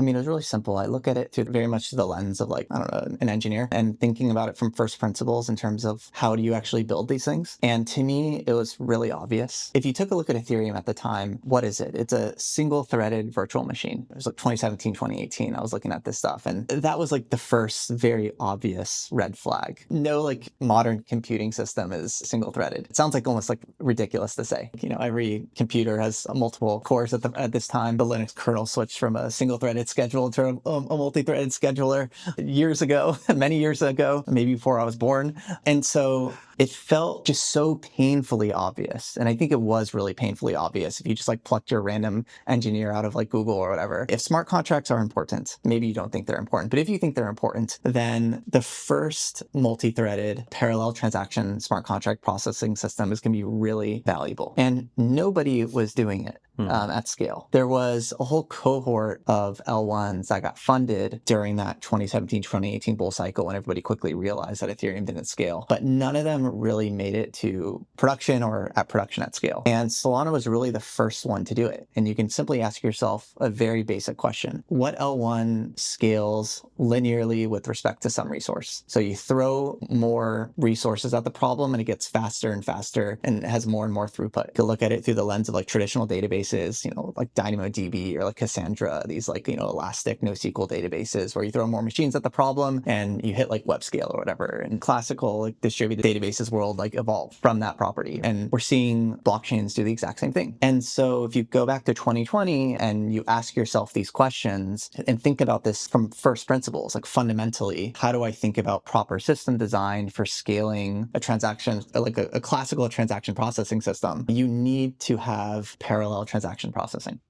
I mean, it was really simple. I look at it through very much through the lens of like, I don't know, an engineer and thinking about it from first principles in terms of how do you actually build these things. And to me, it was really obvious. If you took a look at Ethereum at the time, what is it? It's a single threaded virtual machine. It was like 2017, 2018. I was looking at this stuff. And that was like the first very obvious red flag. No like modern computing system is single threaded. It sounds like almost like ridiculous to say. You know, every computer has multiple cores at this time. The Linux kernel switched from a single threaded schedule to a multi-threaded scheduler years ago, many years ago, maybe before I was born. And so it felt just so painfully obvious. And I think it was really painfully obvious if you just like plucked your random engineer out of like Google or whatever. If smart contracts are important, maybe you don't think they're important, but if you think they're important, then the first multi-threaded parallel transaction smart contract processing system is going to be really valuable. And nobody was doing it. At scale. There was a whole cohort of L1s that got funded during that 2017-2018 bull cycle when everybody quickly realized that Ethereum didn't scale. But none of them really made it to production or at production at scale. And Solana was really the first one to do it. And you can simply ask yourself a very basic question. What L1 scales linearly with respect to some resource? So you throw more resources at the problem and it gets faster and faster and it has more and more throughput. You can look at it through the lens of like traditional databases, you know, like DynamoDB or like Cassandra, these like, you know, elastic NoSQL databases where you throw more machines at the problem and you hit like web scale or whatever. And classical like distributed databases world like evolved from that property. And we're seeing blockchains do the exact same thing. And so if you go back to 2020 and you ask yourself these questions and think about this from first principles, like fundamentally, how do I think about proper system design for scaling a transaction, like a classical transaction processing system? You need to have parallel transaction processing.